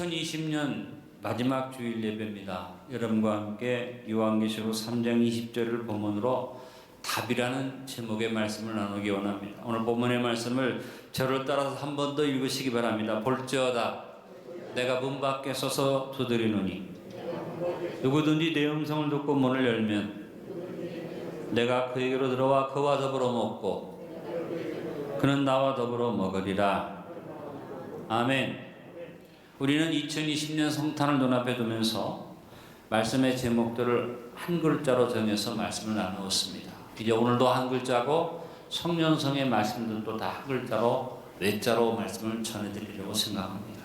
2020년 마지막 주일 예배입니다. 여러분과 함께 요한계시록 3장 20절을 본문으로 답이라는 제목의 말씀을 나누기 원합니다. 오늘 본문의 말씀을 저를 따라서 한 번 더 읽으시기 바랍니다. 볼지어다 내가 문 밖에 서서 두드리노니 누구든지 내 음성을 듣고 문을 열면 내가 그에게로 들어와 그와 더불어 먹고 그는 나와 더불어 먹으리라. 아멘. 우리는 2020년 성탄을 눈앞에 두면서 말씀의 제목들을 한 글자로 정해서 말씀을 나누었습니다. 이제 오늘도 한 글자고 성령성의 말씀들도 다 한 글자로 외자로 말씀을 전해드리려고 생각합니다.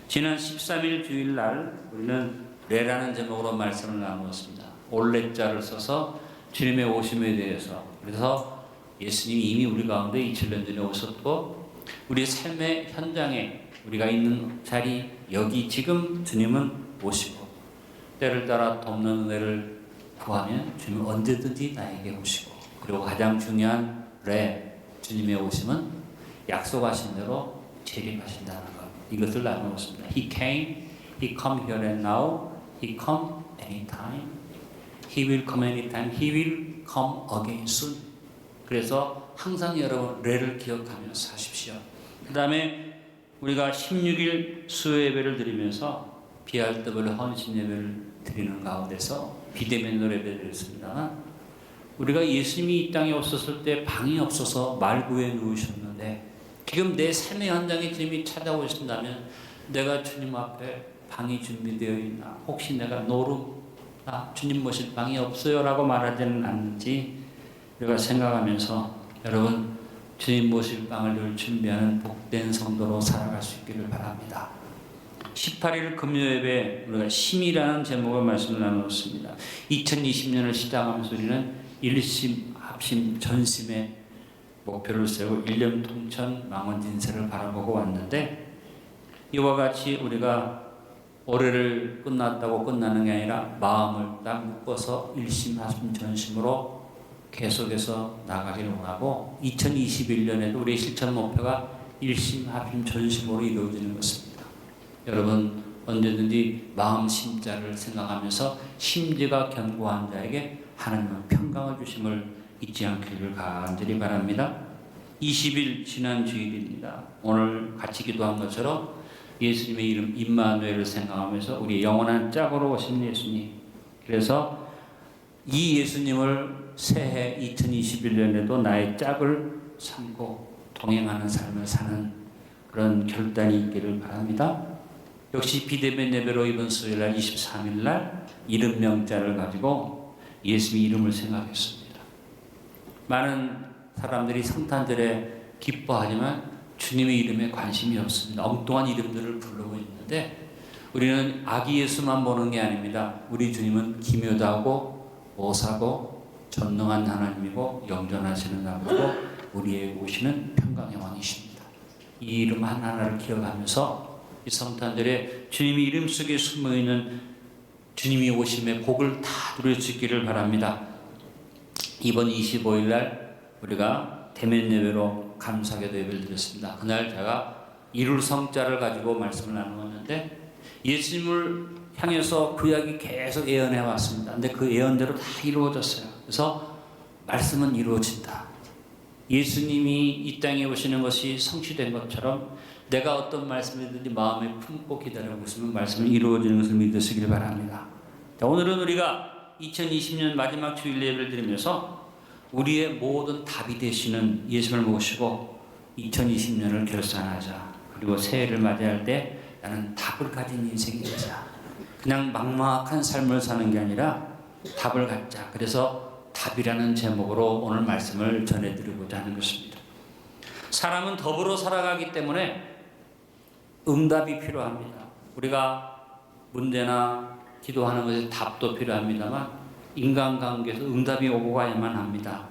지난 13일 주일날 우리는 레라는 제목으로 말씀을 나누었습니다. 올레자를 써서 주님의 오심에 대해서, 그래서 예수님이 이미 우리 가운데 2000년 전에 오셨고 우리의 삶의 현장에 우리가 있는 자리 여기 지금 주님은 오시고 때를 따라 돕는 은혜를 구하면 주님은 언제든지 나에게 오시고, 그리고 가장 중요한 주님의 오심은 약속하신 대로 재림하신다는 것, 이것을 나누었습니다. He came, He come here and now, He come anytime, He will come anytime, He will come again soon. 그래서 항상 여러분 레를 기억하며 사십시오. 그 다음에 우리가 16일 수요 예배를 드리면서 BRW 헌신 예배를 드리는 가운데서 비대면 예배를 드렸습니다만, 우리가 예수님이 이 땅에 없었을 때 방이 없어서 말구에 누우셨는데 지금 내 삶의 현장에 주님이 찾아오신다면 내가 주님 앞에 방이 준비되어 있나, 혹시 내가 주님 모실 방이 없어요 라고 말하지는 않는지 우리가 생각하면서 여러분 주님 모실 방을 늘 준비하는 복된 성도로 살아갈 수 있기를 바랍니다. 18일 금요예배 우리가 심이라는 제목의 말씀을 나누었습니다. 2020년을 시작하면서 우리는 일심, 합심, 전심의 목표를 세우고 일념 통천 망원진세를 바라보고 왔는데, 이와 같이 우리가 올해를 끝났다고 끝나는 게 아니라 마음을 딱 묶어서 일심, 합심, 전심으로 계속해서 나가기를 원하고, 2021년에도 우리의 실천 목표가 일심, 합심, 전심으로 이루어지는 것입니다. 여러분 언제든지 마음 심자를 생각하면서 심지가 견고한 자에게 하나님은 평강을 주심을 잊지 않기를 간절히 바랍니다. 20일 지난 주일입니다. 오늘 같이 기도한 것처럼 예수님의 이름 임마누엘을 생각하면서 우리의 영원한 짝으로 오신 예수님, 그래서 이 예수님을 새해 2021년에도 나의 짝을 삼고 동행하는 삶을 사는 그런 결단이 있기를 바랍니다. 역시 비대면 예배로 이번 수요일날 23일날 이름 명자를 가지고 예수님의 이름을 생각했습니다. 많은 사람들이 성탄절에 기뻐하지만 주님의 이름에 관심이 없습니다. 엉뚱한 이름들을 부르고 있는데 우리는 아기 예수만 보는 게 아닙니다. 우리 주님은 기묘하고 오사고 전능한 하나님이고 영존하시는 아버지고 우리에게 오시는 평강의 왕이십니다. 이 이름 하나하나를 기억하면서 이 성탄절에 주님의 이름 속에 숨어있는 주님이 오심의 복을 다 누릴 수 있기를 바랍니다. 이번 25일날 우리가 대면 예배로 감사기도 예배를 드렸습니다. 그날 제가 이룰 성자를 가지고 말씀을 나누었는데 예수님을 향해서 구약이 계속 예언해 왔습니다. 근데 그 예언대로 다 이루어졌어요. 그래서 말씀은 이루어진다. 예수님이 이 땅에 오시는 것이 성취된 것처럼 내가 어떤 말씀이든지 마음에 품고 기다리고 있으면 말씀이 이루어지는 것을 믿으시길 바랍니다. 자, 오늘은 우리가 2020년 마지막 주일 예배를 드리면서 우리의 모든 답이 되시는 예수님을 모시고 2020년을 결산하자. 그리고 새해를 맞이할 때 나는 답을 가진 인생이 되자. 그냥 막막한 삶을 사는 게 아니라 답을 갖자. 그래서 답이라는 제목으로 오늘 말씀을 전해드리고자 하는 것입니다. 사람은 더불어 살아가기 때문에 응답이 필요합니다. 우리가 문제나 기도하는 것에 답도 필요합니다만 인간관계에서 응답이 오고 가야만 합니다.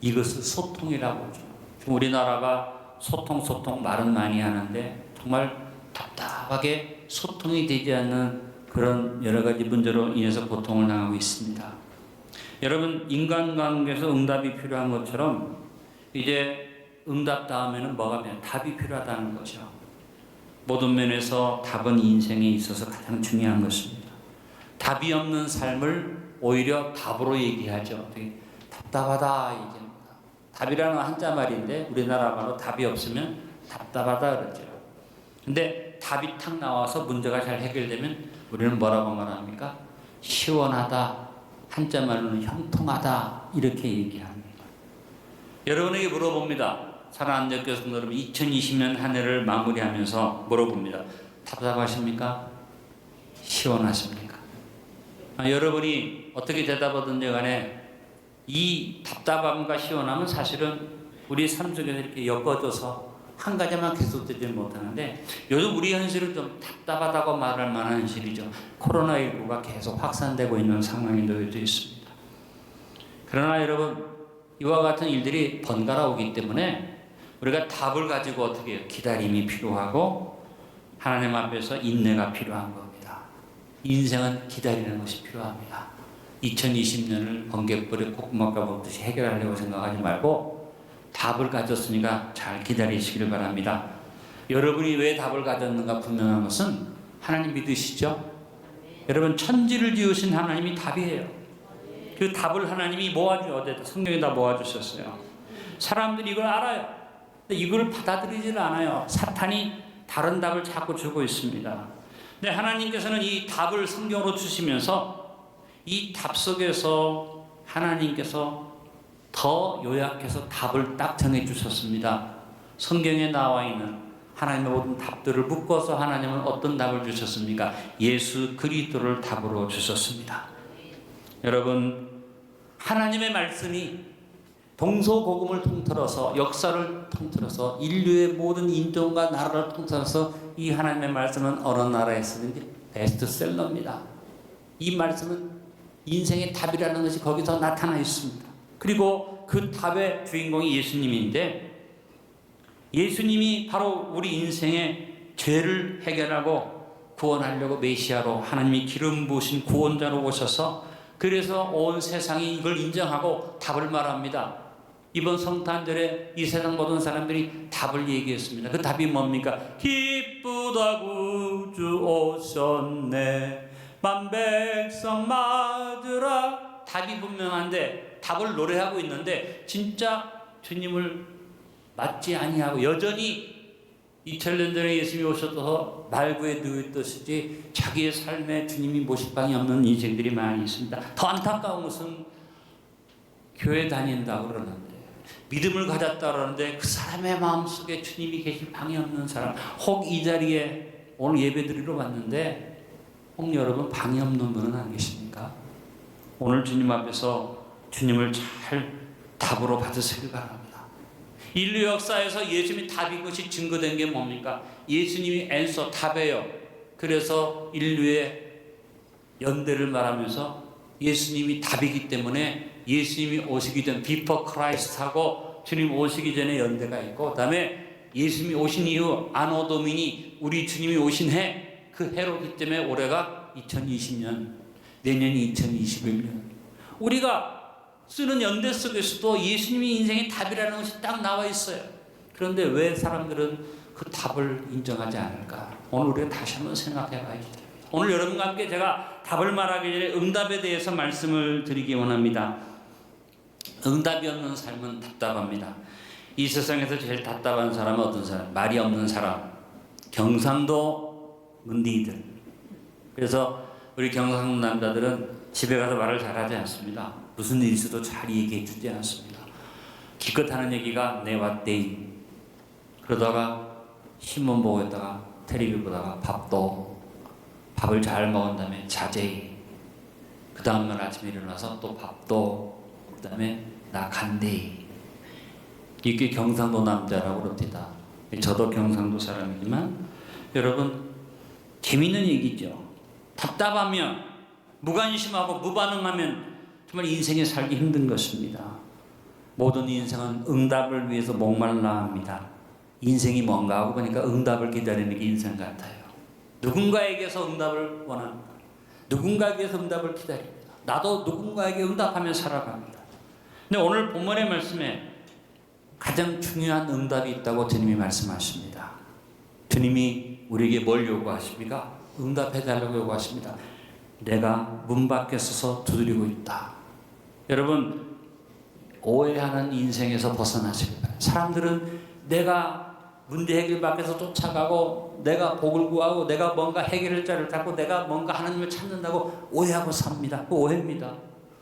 이것을 소통이라고 하죠. 우리나라가 소통 말은 많이 하는데 정말 답답하게 소통이 되지 않는 그런 여러 가지 문제로 인해서 고통을 당하고 있습니다. 여러분 인간관계에서 응답이 필요한 것처럼 이제 응답 다음에는 뭐가 필요해? 답이 필요하다는 거죠. 모든 면에서 답은 인생에 있어서 가장 중요한 것입니다. 답이 없는 삶을 오히려 답으로 얘기하죠. 되게 답답하다 얘기합니다. 답이라는 한자 말인데 우리나라 말로 답이 없으면 답답하다 그러죠. 근데 답이 탁 나와서 문제가 잘 해결되면 우리는 뭐라고 말합니까? 시원하다, 한자 말로는 형통하다 이렇게 얘기합니다. 여러분에게 물어봅니다. 사랑하는 교수님 여러분, 2020년 한 해를 마무리하면서 물어봅니다. 답답하십니까? 시원하십니까? 여러분이 어떻게 대답하든지 간에 이 답답함과 시원함은 사실은 우리 삶 속에서 이렇게 엮어져서 한 가지만 계속되지 못하는데, 요즘 우리 현실은 좀 답답하다고 말할 만한 현실이죠. 코로나19가 계속 확산되고 있는 상황이 놓여져 있습니다. 그러나 여러분, 이와 같은 일들이 번갈아 오기 때문에 우리가 답을 가지고 어떻게 해요? 기다림이 필요하고 하나님 앞에서 인내가 필요한 겁니다. 인생은 기다리는 것이 필요합니다. 2020년을 번개불에 콧구멍 까먹듯이 해결하려고 생각하지 말고 답을 가졌으니까 잘 기다리시길 바랍니다. 여러분이 왜 답을 가졌는가 분명한 것은 하나님 믿으시죠? 여러분, 천지를 지으신 하나님이 답이에요. 그 답을 하나님이 모아주어야 성경에 다 모아주셨어요. 사람들이 이걸 알아요. 근데 이걸 받아들이질 않아요. 사탄이 다른 답을 자꾸 주고 있습니다. 근데 하나님께서는 이 답을 성경으로 주시면서 이 답 속에서 하나님께서 더 요약해서 답을 딱 정해 주셨습니다. 성경에 나와 있는 하나님의 모든 답들을 묶어서 하나님은 어떤 답을 주셨습니까? 예수 그리스도를 답으로 주셨습니다. 여러분, 하나님의 말씀이 동서고금을 통틀어서 역사를 통틀어서 인류의 모든 인종과 나라를 통틀어서 이 하나님의 말씀은 어느 나라에 쓰든지 베스트셀러입니다. 이 말씀은 인생의 답이라는 것이 거기서 나타나 있습니다. 그리고 그 답의 주인공이 예수님인데, 예수님이 바로 우리 인생의 죄를 해결하고 구원하려고 메시아로 하나님이 기름 부으신 구원자로 오셔서 그래서 온 세상이 이걸 인정하고 답을 말합니다. 이번 성탄절에 이 세상 모든 사람들이 답을 얘기했습니다. 그 답이 뭡니까? 기쁘다 구주 오셨네 만백성 맞으라. 답이 분명한데 답을 노래하고 있는데 진짜 주님을 맞지 아니하고 여전히 2000년 전에 예수님이 오셔서 말구에 누웠듯이 자기의 삶에 주님이 모실 방이 없는 인생들이 많이 있습니다. 더 안타까운 것은 교회 다닌다고 그러는데 믿음을 가졌다 그러는데 그 사람의 마음속에 주님이 계실 방이 없는 사람, 혹 이 자리에 오늘 예배 드리러 왔는데 혹 여러분 방이 없는 분은 안 계십니까? 오늘 주님 앞에서 주님을 잘 답으로 받으시길 바랍니다. 인류 역사에서 예수님이 답인 것이 증거된 게 뭡니까? 예수님이 앤서 답이에요. 그래서 인류의 연대를 말하면서 예수님이 답이기 때문에 예수님이 오시기 전 비퍼 크라이스트하고 주님 오시기 전에 연대가 있고, 그 다음에 예수님이 오신 이후 아노 도미니 우리 주님이 오신 해, 그 해로기 때문에 올해가 2020년, 내년이 2021년. 우리가 쓰는 연대 속에서도 예수님이 인생의 답이라는 것이 딱 나와 있어요. 그런데 왜 사람들은 그 답을 인정하지 않을까? 오늘 우리가 다시 한번 생각해 봐야 됩니다. 오늘 여러분과 함께 제가 답을 말하기 전에 응답에 대해서 말씀을 드리기 원합니다. 응답이 없는 삶은 답답합니다. 이 세상에서 제일 답답한 사람은 어떤 사람? 말이 없는 사람. 경상도 문디들. 그래서 우리 경상도 남자들은 집에 가서 말을 잘하지 않습니다. 무슨 일이 있어도 잘 얘기해 주지 않습니다. 기껏 하는 얘기가 내 왔데이. 그러다가 신문 보고 있다가 텔레비 보다가 밥을 잘 먹은 다음에 자제히. 그 다음날 아침에 일어나서 또 밥도, 그 다음에 나 간대이. 이게 경상도 남자라고 그럽니다. 저도 경상도 사람이지만 여러분 재밌는 얘기죠. 답답하면, 무관심하고 무반응하면 정말 인생에 살기 힘든 것입니다. 모든 인생은 응답을 위해서 목말라 합니다. 인생이 뭔가 하고 보니까 응답을 기다리는 게 인생 같아요. 누군가에게서 응답을 원합니다. 누군가에게서 응답을 기다립니다. 나도 누군가에게 응답하며 살아갑니다. 근데 오늘 본문의 말씀에 가장 중요한 응답이 있다고 주님이 말씀하십니다. 주님이 우리에게 뭘 요구하십니까? 응답해달라고 요구하십니다. 내가 문 밖에 서서 두드리고 있다. 여러분, 오해하는 인생에서 벗어나시길 바랍니다. 사람들은 내가 문제 해결 밖에서 쫓아가고 내가 복을 구하고 내가 뭔가 해결할 자를 찾고 내가 뭔가 하나님을 찾는다고 오해하고 삽니다. 그 오해입니다.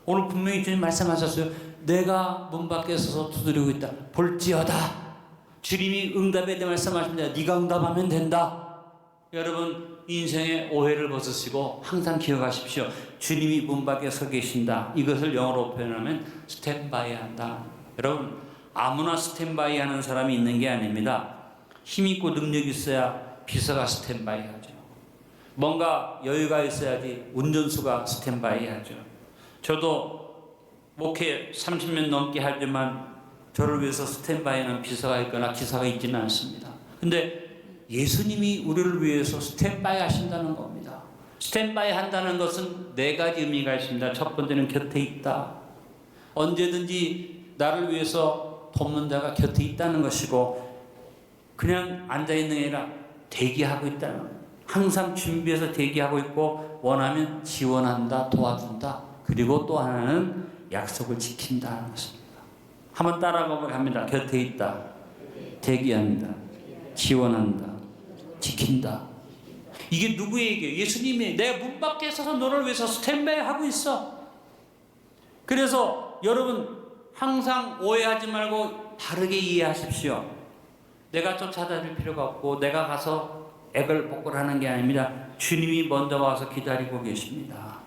오늘 분명히 주님 말씀하셨어요. 내가 문 밖에 서서 두드리고 있다. 볼지어다. 주님이 응답에 대해 말씀하십니다. 네가 응답하면 된다. 여러분, 인생의 오해를 벗으시고 항상 기억하십시오. 주님이 문 밖에 서 계신다. 이것을 영어로 표현하면 스탠바이 한다. 여러분, 아무나 스탠바이 하는 사람이 있는 게 아닙니다. 힘있고 능력이 있어야 비서가 스탠바이 하죠. 뭔가 여유가 있어야지 운전수가 스탠바이 하죠. 저도 목회 30년 넘게 하지만 저를 위해서 스탠바이는 비서가 있거나 기사가 있지는 않습니다. 근데 예수님이 우리를 위해서 스탠바이 하신다는 겁니다. 스탠바이 한다는 것은 네 가지 의미가 있습니다. 첫 번째는 곁에 있다. 언제든지 나를 위해서 돕는 자가 곁에 있다는 것이고, 그냥 앉아있는 게 아니라 대기하고 있다는 거예요. 항상 준비해서 대기하고 있고, 원하면 지원한다, 도와준다. 그리고 또 하나는 약속을 지킨다는 것입니다. 한번 따라가보면 합니다. 곁에 있다, 대기한다, 지원한다, 지킨다. 이게 누구에게? 예수님이 내가 문 밖에 서서 너를 위해서 스탠바이 하고 있어. 그래서 여러분 항상 오해하지 말고 바르게 이해하십시오. 내가 쫓아다닐 필요가 없고 내가 가서 애걸복걸하는 게 아닙니다. 주님이 먼저 와서 기다리고 계십니다.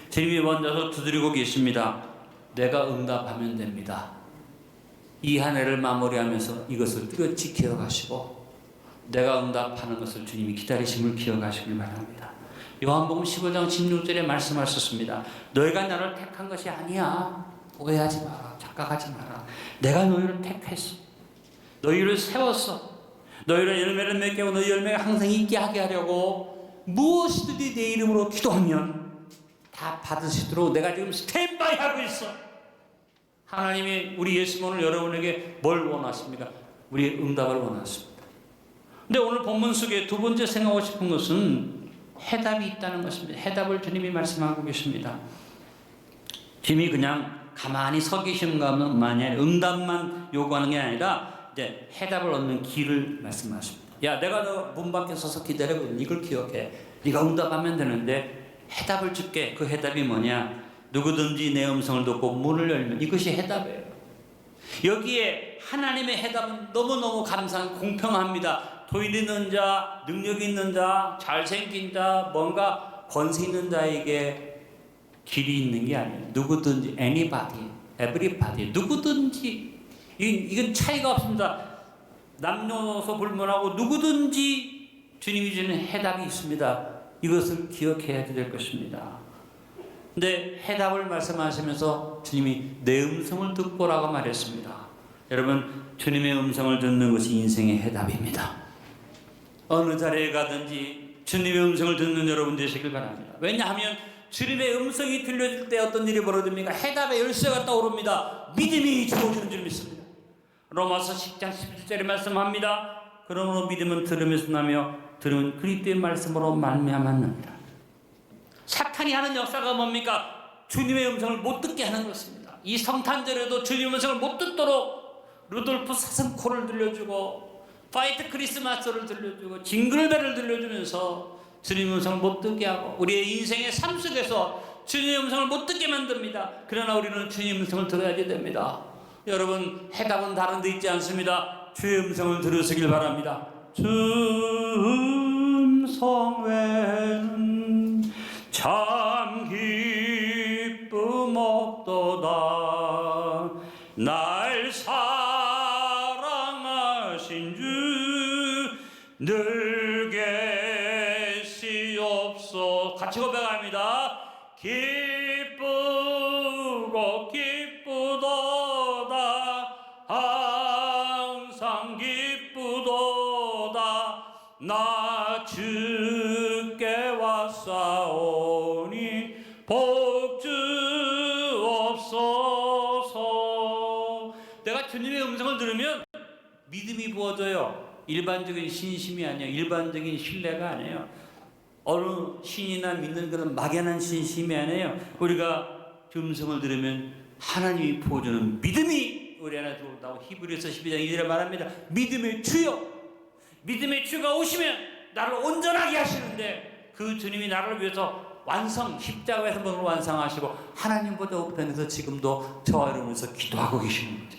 주님이 먼저서 두드리고 계십니다. 내가 응답하면 됩니다. 이 한 해를 마무리하면서 이것을 뚜렷이 기억하시고 내가 응답하는 것을 주님이 기다리심을 기억하시길 바랍니다. 요한복음 15장 16절에 말씀하셨습니다. 너희가 나를 택한 것이 아니야. 오해하지 마라. 착각하지 마라. 내가 너희를 택했어. 너희를 세웠어. 너희를 열매를 맺게 하고 너희 열매가 항상 있게 하게 하려고 무엇이든지 내 이름으로 기도하면 다 받으시도록 내가 지금 스탠바이 하고 있어. 하나님이 우리 예수님을 여러분에게 뭘 원하십니까? 우리의 응답을 원하십니다. 근데 오늘 본문 속에 두 번째 생각하고 싶은 것은 해답이 있다는 것입니다. 해답을 주님이 말씀하고 계십니다. 주님이 그냥 가만히 서 계시는 것만이 아니라 응답만 요구하는 게 아니라 이제 해답을 얻는 길을 말씀하십니다. 야, 내가 너 문 밖에 서서 기다리고 이걸 기억해. 네가 응답하면 되는데 해답을 줄게. 그 해답이 뭐냐? 누구든지 내 음성을 듣고 문을 열면 이것이 해답이에요. 여기에 하나님의 해답은 너무너무 감사한 공평합니다. 돈 있는 자, 능력 있는 자, 잘생긴 자, 뭔가 권세 있는 자에게 길이 있는 게 아니에요. 누구든지, anybody, everybody, 누구든지 이건 차이가 없습니다. 남녀노소 불문하고 누구든지 주님이 주는 해답이 있습니다. 이것을 기억해야 될 것입니다. 근데 해답을 말씀하시면서 주님이 내 음성을 듣고라고 말했습니다. 여러분, 주님의 음성을 듣는 것이 인생의 해답입니다. 어느 자리에 가든지 주님의 음성을 듣는 여러분 되시길 바랍니다. 왜냐하면 주님의 음성이 들려질 때 어떤 일이 벌어집니까? 해답의 열쇠가 떠오릅니다. 믿음이 주어지는 줄 믿습니다. 로마서 10장 17절에 말씀합니다. 그러므로 믿음은 들음에서 나며 들음은 그리스도의 말씀으로 말미암았느니라. 사탄이 하는 역사가 뭡니까? 주님의 음성을 못 듣게 하는 것입니다. 이 성탄절에도 주님의 음성을 못 듣도록 루돌프 사슴코를 들려주고 파이트 크리스마스를 들려주고 징글벨을 들려주면서 주님의 음성을 못 듣게 하고 우리의 인생의 삶 속에서 주님의 음성을 못 듣게 만듭니다. 그러나 우리는 주님의 음성을 들어야지 됩니다. 여러분, 해답은 다른 데 있지 않습니다. 주의 음성을 들으시길 바랍니다. 주 음성 외에는 참 기쁨 없도다. 날 사랑하신 주 늘 계시옵소. 같이 고백합니다. 기쁘고 기쁘도다. 항상 기쁘도다. 나 주께 왔사오니 복 주옵소서. 내가 주님의 음성을 들으면 믿음이 부어져요. 일반적인 신심이 아니에요. 일반적인 신뢰가 아니에요. 어느 신이나 믿는 그런 막연한 신심이 아니에요. 우리가 음성을 들으면 하나님이 보여주는 믿음이 우리 안에 들어온다고 히브리서 12장 2절에 말합니다. 믿음의 주여, 믿음의 주가 오시면 나를 온전하게 하시는데 그 주님이 나를 위해서 십자가에서 몸을 완성하시고 하나님보다 우편에서 지금도 저와 여러분에서 기도하고 계시는 거죠.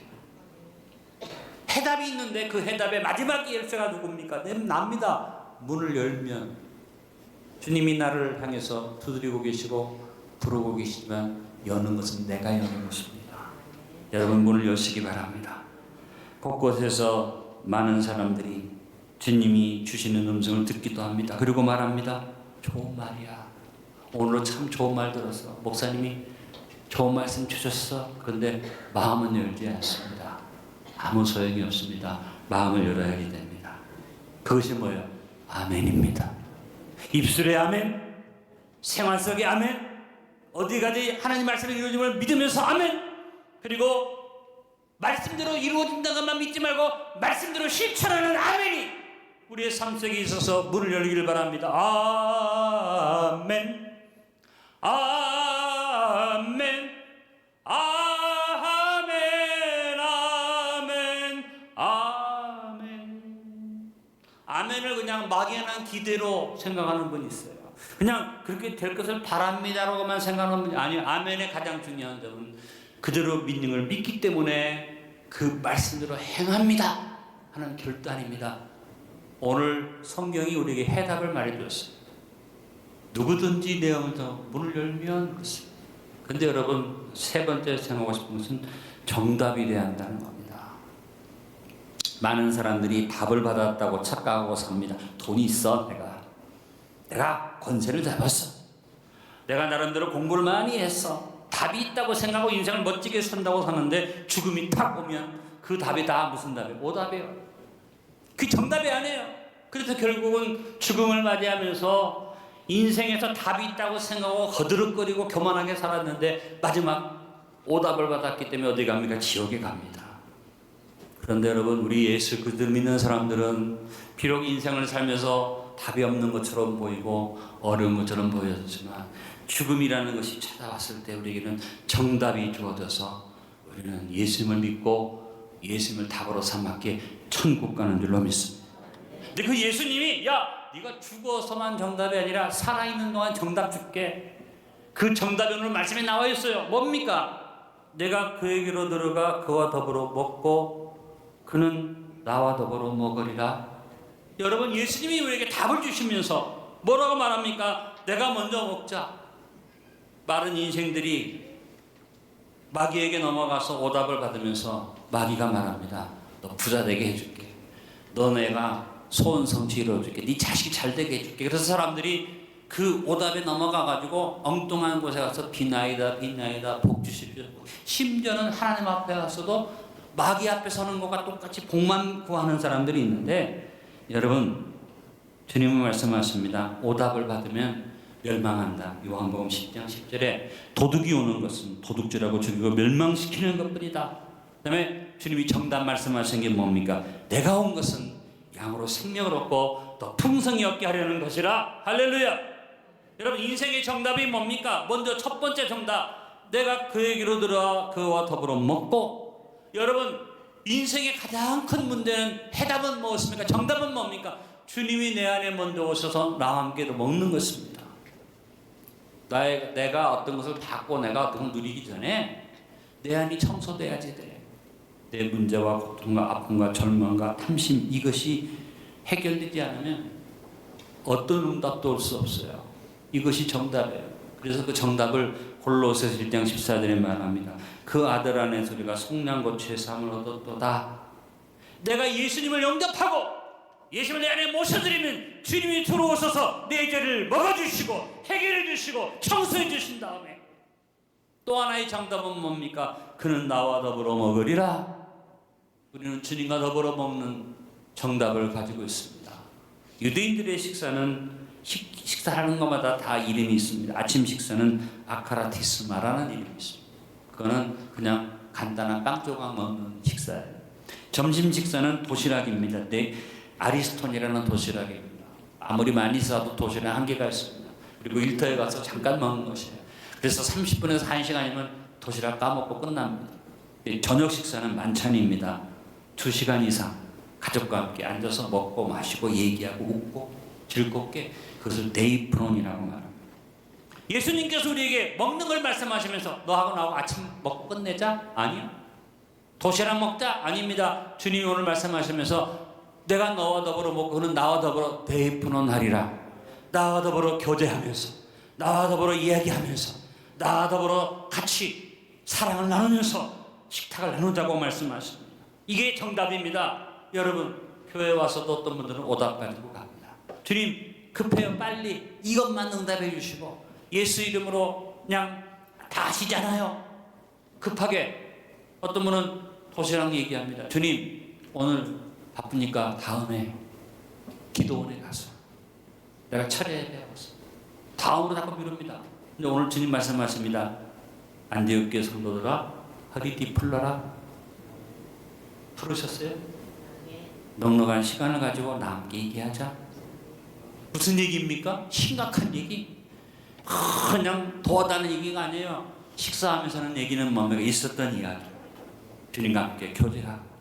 해답이 있는데 그 해답의 마지막 열쇠가 누굽니까? 납니다. 문을 열면 주님이 나를 향해서 두드리고 계시고 부르고 계시지만 여는 것은 내가 여는 것입니다. 여러분 문을 여시기 바랍니다. 곳곳에서 많은 사람들이 주님이 주시는 음성을 듣기도 합니다. 그리고 말합니다. 좋은 말이야. 오늘은 참 좋은 말 들었어. 목사님이 좋은 말씀 주셨어. 그런데 마음은 열지 않습니다. 아무 소용이 없습니다. 마음을 열어야 됩니다. 그것이 뭐예요? 아멘입니다. 입술에 아멘, 생활 속에 아멘, 어디 가지 하나님 말씀이 이루어짐을 믿으면서 아멘. 그리고 말씀대로 이루어진다고만 믿지 말고 말씀대로 실천하는 아멘이 우리의 삶 속에 있어서 문을 열기를 바랍니다. 아멘, 아멘, 아멘, 아멘, 아멘. 아멘을 그냥 막연한 기대로 생각하는 분이 있어요. 그냥 그렇게 될 것을 바랍니다라고만 생각하는 분이 아니에요. 아멘의 가장 중요한 점은 그대로 믿는 걸 믿기 때문에 그 말씀대로 행합니다 하는 결단입니다. 오늘 성경이 우리에게 해답을 말해주었어요. 누구든지 내 먼저 문을 열면 그렇습니다. 근데 여러분 세 번째 생각하고 싶은 것은 정답이 돼야 한다는 겁니다. 많은 사람들이 답을 받았다고 착각하고 삽니다. 돈이 있어. 내가 권세를 잡았어. 내가 나름대로 공부를 많이 했어. 답이 있다고 생각하고 인생을 멋지게 산다고 사는데 죽음이 탁 오면 그 답이 다 무슨 답이에요? 오답이에요. 그 정답이 아니에요. 그래서 결국은 죽음을 맞이하면서 인생에서 답이 있다고 생각하고 거드럭거리고 교만하게 살았는데 마지막 오답을 받았기 때문에 어디 갑니까? 지옥에 갑니다. 그런데 여러분 우리 예수 그리스도 믿는 사람들은 비록 인생을 살면서 답이 없는 것처럼 보이고 어려운 것처럼 보였지만 죽음이라는 것이 찾아왔을 때 우리에게는 정답이 주어져서 우리는 예수님을 믿고 예수님을 답으로 삼았기에 천국 가는 줄로 믿습니다. 근데 그 예수님이 네가 죽어서만 정답이 아니라 살아있는 동안 정답 줄게. 그 정답이 오늘 말씀에 나와 있어요. 뭡니까? 내가 그에게로 들어가 그와 더불어 먹고 그는 나와 더불어 먹으리라. 여러분 예수님이 우리에게 답을 주시면서 뭐라고 말합니까? 내가 먼저 먹자. 많은 인생들이 마귀에게 넘어가서 오답을 받으면서 마귀가 말합니다. 너 부자 되게 해줄게. 너 내가 소원 성취 이루어줄게. 네 자식 잘 되게 해줄게. 그래서 사람들이 그 오답에 넘어가가지고 엉뚱한 곳에 가서 비나이다 복 주십시오. 심지어는 하나님 앞에 가서도 마귀 앞에 서는 것과 똑같이 복만 구하는 사람들이 있는데 여러분 주님은 말씀하십니다. 오답을 받으면 멸망한다. 요한복음 10장 10절에 도둑이 오는 것은 도둑질하고 죽이고 멸망시키는 것뿐이다. 그 다음에 주님이 정답 말씀하신 게 뭡니까? 내가 온 것은 양으로 생명을 얻고 더 풍성히 얻게 하려는 것이라. 할렐루야. 여러분 인생의 정답이 뭡니까? 먼저 첫 번째 정답, 내가 그에게로 들어와 그와 더불어 먹고. 여러분 인생의 가장 큰 문제는 해답은 무엇입니까? 정답은 뭡니까? 주님이 내 안에 먼저 오셔서 나와 함께로 먹는 것입니다. 내가 어떤 것을 받고 내가 어떤 걸 누리기 전에 내 안이 청소돼야지 돼. 내 문제와 고통과 아픔과 절망과 탐심 이것이 해결되지 않으면 어떤 응답도 올 수 없어요. 이것이 정답이에요. 그래서 그 정답을 골로새서 1장 14절에 말합니다. 그 아들 안에서 우리가 속량고치의 삶을 얻었도다. 내가 예수님을 영접하고 예수님을 내 안에 모셔드리면 주님이 들어오셔서 내 죄를 먹어주시고 해결해 주시고 청소해 주신 다음에 또 하나의 정답은 뭡니까? 그는 나와 더불어 먹으리라. 우리는 주님과 더불어 먹는 정답을 가지고 있습니다. 유대인들의 식사는 식사하는 것마다 다 이름이 있습니다. 아침 식사는 아카라티스마라는 이름이 있습니다. 그거는 그냥 간단한 빵 조각 먹는 식사예요. 점심 식사는 도시락입니다. 아리스톤이라는 도시락입니다. 아무리 많이 싸도 도시락 한계가 있습니다. 그리고 일터에 가서 잠깐 먹는 것이에요. 그래서 30분에서 1시간이면 도시락 까먹고 끝납니다. 저녁 식사는 만찬입니다. 2시간 이상 가족과 함께 앉아서 먹고 마시고 얘기하고 웃고 즐겁게, 그것을 데이프론이라고 말합니다. 예수님께서 우리에게 먹는 걸 말씀하시면서 너하고 나하고 아침 먹고 끝내자? 아니요. 도시락 먹자? 아닙니다. 주님이 오늘 말씀하시면서 내가 너와 더불어 먹고 그는 나와 더불어 데이프론 하리라. 나와 더불어 교제하면서, 나와 더불어 이야기하면서, 나와 더불어 같이 사랑을 나누면서 식탁을 나누자고 말씀하십니다. 이게 정답입니다. 여러분, 교회 와서도 어떤 분들은 오답 가지고 갑니다. 주님 급해요, 빨리 이것만 응답해 주시고, 예수 이름으로 그냥 다 아시잖아요. 급하게. 어떤 분은 도시락 얘기합니다. 주님 오늘 바쁘니까 다음에 기도원에 가서 내가 차례 배워서 다음으로 자꾸 미룹니다. 근데 오늘 주님 말씀하십니다. 안디옥 교회 성도들아 허리띠 풀러라. 풀으셨어요? 넉넉한 시간을 가지고 남게 얘기하자. 무슨 얘기입니까? 심각한 얘기. 그냥 도와다는 얘기가 아니에요. 식사하면서는 얘기는 뭡니까? 있었던 이야기. 주님과 함께 교제하고.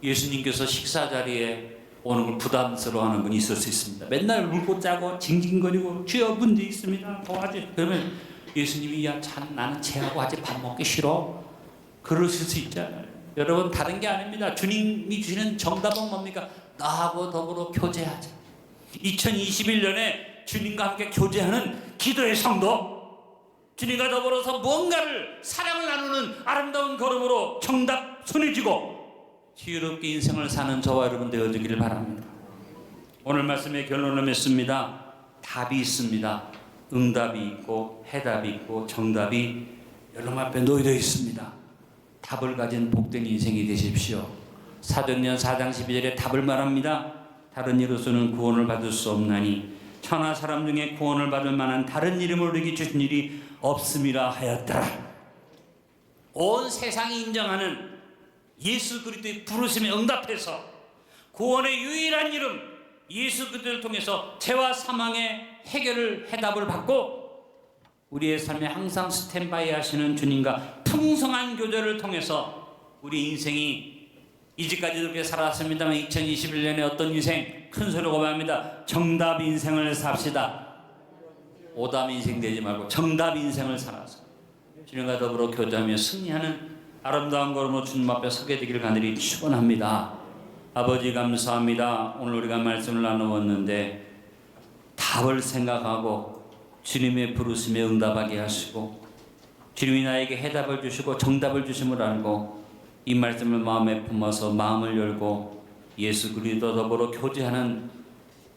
예수님께서 식사 자리에 오는 걸 부담스러워하는 분이 있을 수 있습니다. 맨날 울고 짜고 징징거리고 주여 문제 있습니다. 도와줘. 그러면 예수님이 야 참 나는 쟤하고 아직 밥 먹기 싫어. 그러실 수 있잖아요. 여러분 다른 게 아닙니다. 주님이 주시는 정답은 뭡니까? 나하고 더불어 교제하자. 2021년에 주님과 함께 교제하는 기도의 성도, 주님과 더불어서 무언가를 사랑을 나누는 아름다운 걸음으로 정답 손에 쥐고 지혜롭게 인생을 사는 저와 여러분 되어지기를 바랍니다. 오늘 말씀의 결론을 맺습니다. 답이 있습니다. 응답이 있고 해답이 있고 정답이 여러분 앞에 놓여져 있습니다. 답을 가진 복된 인생이 되십시오. 사도행전 4장 12절에 답을 말합니다. 다른 이로서는 구원을 받을 수 없나니 천하 사람 중에 구원을 받을 만한 다른 이름을 우리에게 주신 일이 없음이라 하였더라. 온 세상이 인정하는 예수 그리스도의 부르심에 응답해서 구원의 유일한 이름 예수 그리스도를 통해서 죄와 사망의 해결을 해답을 받고 우리의 삶에 항상 스탠바이 하시는 주님과 풍성한 교제를 통해서 우리 인생이 이제까지 이렇게 살았습니다만 2021년에 어떤 인생 큰 소리로 고백합니다. 정답 인생을 삽시다. 오답 인생 되지 말고 정답 인생을 살아서 주님과 더불어 교제하며 승리하는 아름다운 걸음으로 주님 앞에 서게 되기를 간절히 축원합니다. 아버지 감사합니다. 오늘 우리가 말씀을 나누었는데 답을 생각하고 주님의 부르심에 응답하게 하시고 주님이 나에게 해답을 주시고 정답을 주심을 알고 이 말씀을 마음에 품어서 마음을 열고 예수 그리스도 더불어 교제하는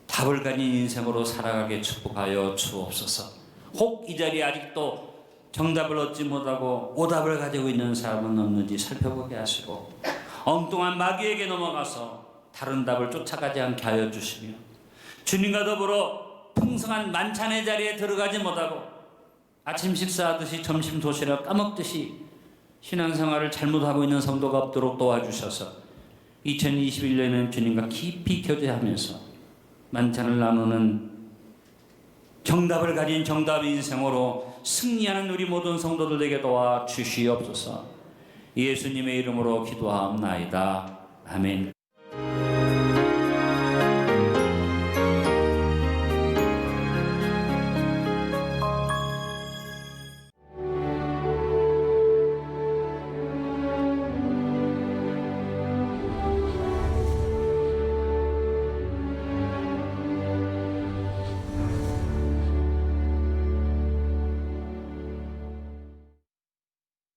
답을 가진 인생으로 살아가게 축복하여 주옵소서. 혹 이 자리에 아직도 정답을 얻지 못하고 오답을 가지고 있는 사람은 없는지 살펴보게 하시고 엉뚱한 마귀에게 넘어가서 다른 답을 쫓아가지 않게 하여 주시며 주님과 더불어 풍성한 만찬의 자리에 들어가지 못하고 아침 식사하듯이 점심 도시락 까먹듯이 신앙생활을 잘못하고 있는 성도가 없도록 도와주셔서 2021년에는 주님과 깊이 교제하면서 만찬을 나누는 정답을 가진 정답 인생으로 승리하는 우리 모든 성도들 되게 도와주시옵소서. 예수님의 이름으로 기도하옵나이다. 아멘.